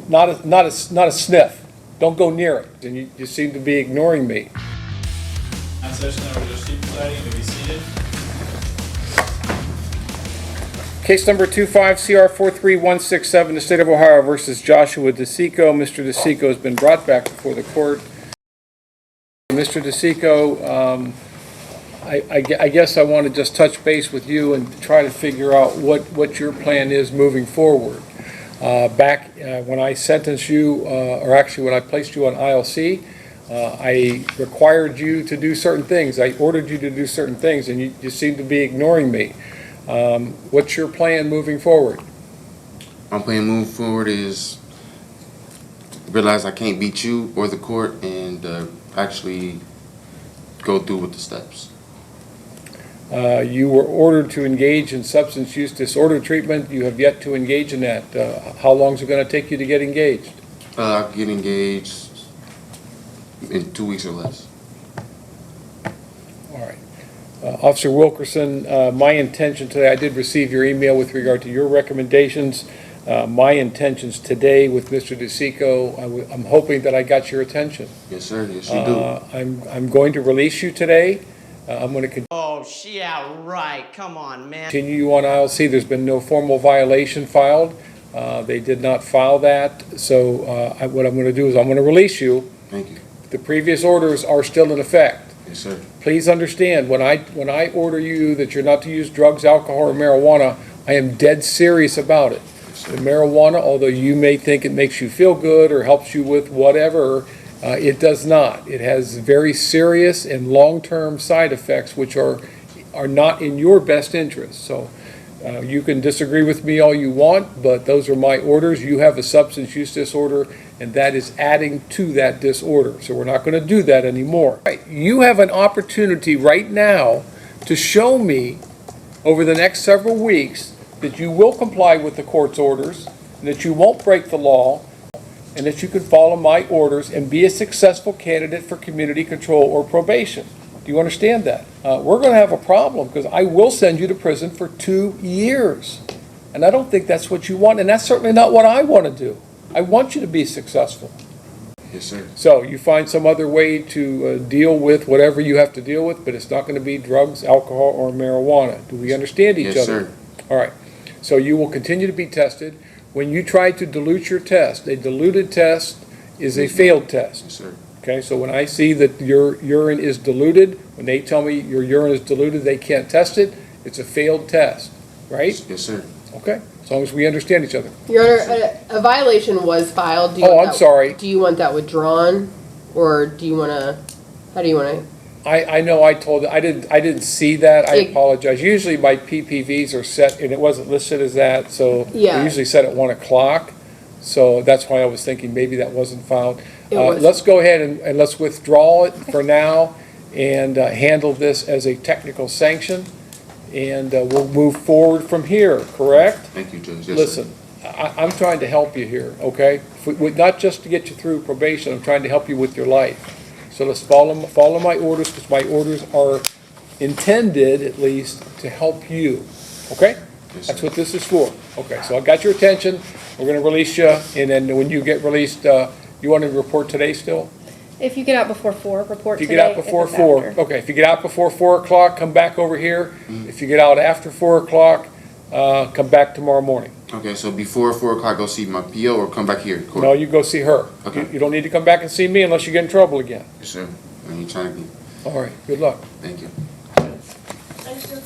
Not a sniff. Don't go near it. And you seem to be ignoring me. Session that we're just presiding, you may be seated. Case number 25-CR43167, the State of Ohio versus Joshua DeSico. Mr. DeSico has been brought back before the court. Mr. DeSico, I guess I want to just touch base with you and try to figure out what your plan is moving forward. Back when I sentenced you, or actually when I placed you on ILC, I required you to do certain things. I ordered you to do certain things, and you seem to be ignoring me. What's your plan moving forward? My plan moving forward is realize I can't beat you or the court and actually go through with the steps. You were ordered to engage in substance use disorder treatment. You have yet to engage in that. How long is it going to take you to get engaged? I'll get engaged in 2 weeks or less. All right. Officer Wilkerson, my intention today, I did receive your email with regard to your recommendations. My intentions today with Mr. DeSico, I'm hoping that I got your attention. Yes, sir. Yes, you do. I'm going to release you today. I'm going to Oh, yeah, right. Come on, man. continue you on ILC. There's been no formal violation filed. They did not file that. So what I'm going to do is I'm going to release you. Thank you. The previous orders are still in effect. Yes, sir. Please understand, when I order you that you're not to use drugs, alcohol, or marijuana, I am dead serious about it. Yes, The sir. marijuana, although you may think it makes you feel good or helps you with whatever, it does not. It has very serious and long-term side effects which are not in your best interest. So you can disagree with me all you want, but those are my orders. You have a substance use disorder, and that is adding to that disorder. So we're not going to do that anymore. Right. You have an opportunity right now to show me over the next several weeks that you will comply with the court's orders, and that you won't break the law, and that you can follow my orders and be a successful candidate for community control or probation. Do you understand that? We're going to have a problem because I will send you to prison for 2 years. And I don't think that's what you want, and that's certainly not what I want to do. I want you to be successful. Yes, sir. So you find some other way to deal with whatever you have to deal with, but it's not going to be drugs, alcohol, or marijuana. Do we understand each Yes, other? sir. All right. So you will continue to be tested. When you try to dilute your test, a diluted test is a failed test. Yes, sir. Okay, so when I see that your urine is diluted, when they tell me your urine is diluted, they can't test it, it's a failed test, right? Yes, sir. Okay, as long as we understand each other. Your Honor, a violation was filed. Do you Oh, want I'm sorry. Do you want that withdrawn, or do you want to? How do you want to? I know I told, I didn't see that, I It- apologize. Usually my PPVs are set, and it wasn't listed as that, so Yeah. they're usually set at 1 o'clock. So that's why I was thinking maybe that wasn't filed. It was. Let's go ahead and let's withdraw it for now and handle this as a technical sanction. And we'll move forward from here, correct? Thank you, Judge. Yes, Listen, I'm trying to help you here, okay? Not just to get you through probation, I'm trying to help you with your life. So let's follow my orders, because my orders are intended, at least, to help you, okay? Yes, That's sir. what this is for. Okay, so I got your attention, we're gonna release you, and then when you get released, you want to report today still? If you get out before 4, report If you today. get out before if it's 4, after. okay, if you get out before 4 o'clock, come back over here. Mm-hmm. If you get out after 4 o'clock, come back tomorrow morning. Okay, so before 4 o'clock, go see my PO or come back here? Court? No, you go see her. Okay. You don't need to come back and see me unless you get in trouble again. Yes, sir. I ain't trying to be. All right, good luck. Thank you. Thank you.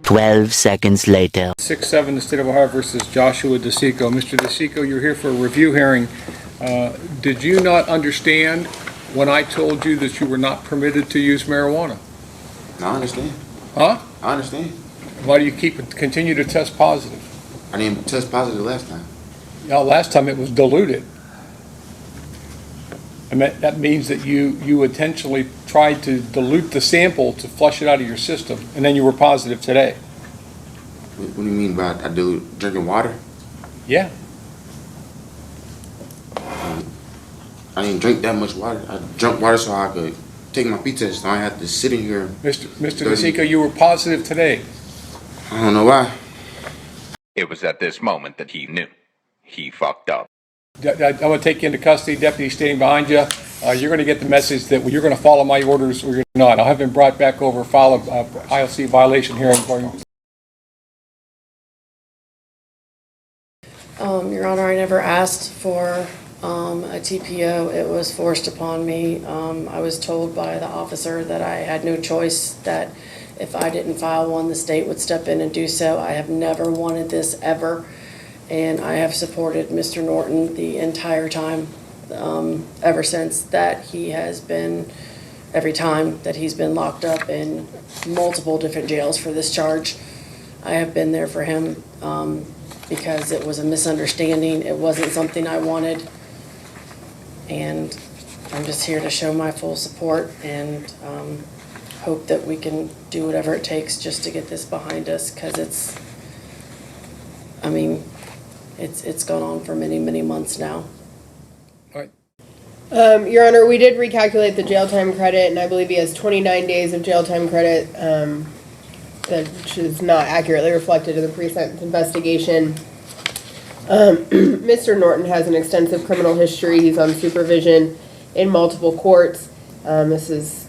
Twelve seconds later. 6-7, the State of Ohio versus Joshua DeSico. Mr. DeSico, you're here for a review hearing. Did you not understand when I told you that you were not permitted to use marijuana? No, I understand. Huh? I understand. Why do you continue to test positive? I didn't test positive last time. Now, last time it was diluted. And that means that you intentionally tried to dilute the sample to flush it out of your system, and then you were positive today. What do you mean by I do drinking water? Yeah. I didn't drink that much water. I drank water so I could take my pee test. I had to sit in here. Mr. DeSico, you were positive today. I don't know why. It was at this moment that he knew. He fucked up. I'm going to take you into custody, deputy standing behind you. You're going to get the message that you're going to follow my orders or you're not. I'll have him brought back over, file a ILC violation hearing for him. Your Honor, I never asked for a TPO. It was forced upon me. I was told by the officer that I had no choice, that if I didn't file one, the state would step in and do so. I have never wanted this ever, and I have supported Mr. Norton the entire time, ever since that he has been, every time that he's been locked up in multiple different jails for this charge. I have been there for him because it was a misunderstanding. It wasn't something I wanted. And I'm just here to show my full support and hope that we can do whatever it takes just to get this behind us, because it's gone on for many, many months now. All right. Your Honor, we did recalculate the jail time credit, and I believe he has 29 days of jail time credit, which is not accurately reflected in the pre-sentence investigation. Mr. Norton has an extensive criminal history. He's on supervision in multiple courts. This is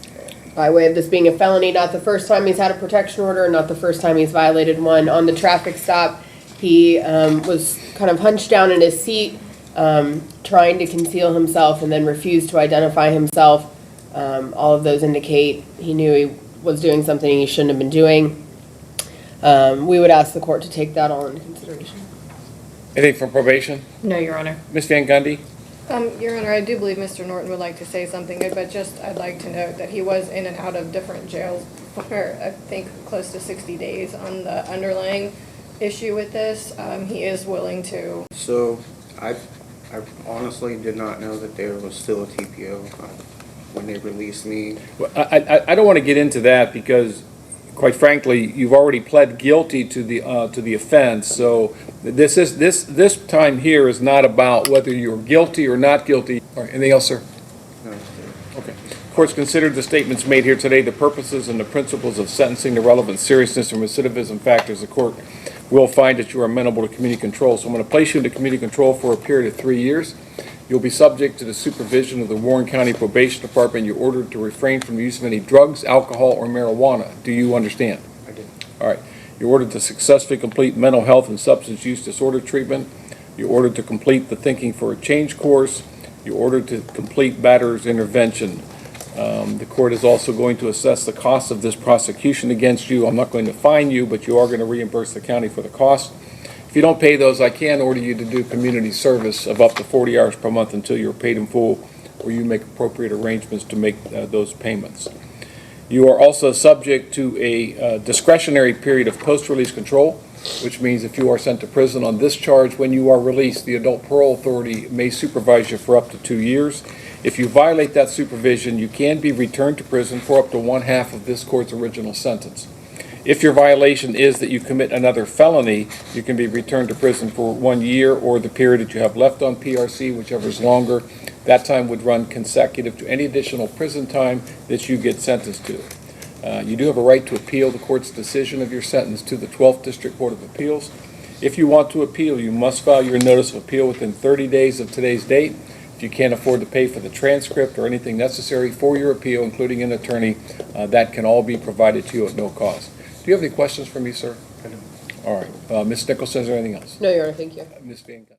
by way of this being a felony, not the first time he's had a protection order, not the first time he's violated one. On the traffic stop, he was kind of hunched down in his seat, trying to conceal himself, and then refused to identify himself. All of those indicate he knew he was doing something he shouldn't have been doing. We would ask the court to take that all into consideration. Anything from probation? No, Your Honor. Ms. Van Gundy? Your Honor, I do believe Mr. Norton would like to say something, but just I'd like to note that he was in and out of different jails for, I think, close to 60 days on the underlying issue with this. He is willing to. So I honestly did not know that there was still a TPO when they released me. Well, I don't want to get into that because, quite frankly, you've already pled guilty to the offense. So this time here is not about whether you're guilty or not guilty. All right, anything else, sir? No, Okay. Court's considered the statements made here today, the purposes and the principles of sentencing, the relevant seriousness and recidivism factors. The court will find that you are amenable to community control. So I'm going to place you into community control for a period of 3 years. You'll be subject to the supervision of the Warren County Probation Department. You're ordered to refrain from the use of any drugs, alcohol, or marijuana. Do you understand? I didn't. All right. You're ordered to successfully complete mental health and substance use disorder treatment. You're ordered to complete the Thinking for a Change course. You're ordered to complete batterer's intervention. The court is also going to assess the cost of this prosecution against you. I'm not going to fine you, but you are going to reimburse the county for the cost. If you don't pay those, I can order you to do community service of up to 40 hours per month until you're paid in full, or you make appropriate arrangements to make those payments. You are also subject to a discretionary period of post-release control, which means if you are sent to prison on this charge, when you are released, the Adult Parole Authority may supervise you for up to 2 years. If you violate that supervision, you can be returned to prison for up to 1/2 of this court's original sentence. If your violation is that you commit another felony, you can be returned to prison for 1 year or the period that you have left on PRC, whichever is longer. That time would run consecutive to any additional prison time that you get sentenced to. You do have a right to appeal the court's decision of your sentence to the 12th District Court of Appeals. If you want to appeal, you must file your notice of appeal within 30 days of today's date. If you can't afford to pay for the transcript or anything necessary for your appeal, including an attorney, that can all be provided to you at no cost. Do you have any questions for me, sir? I don't. All right. Ms. Nicholson, is there anything else? No, Your Honor, thank you. Ms. Van Gundy?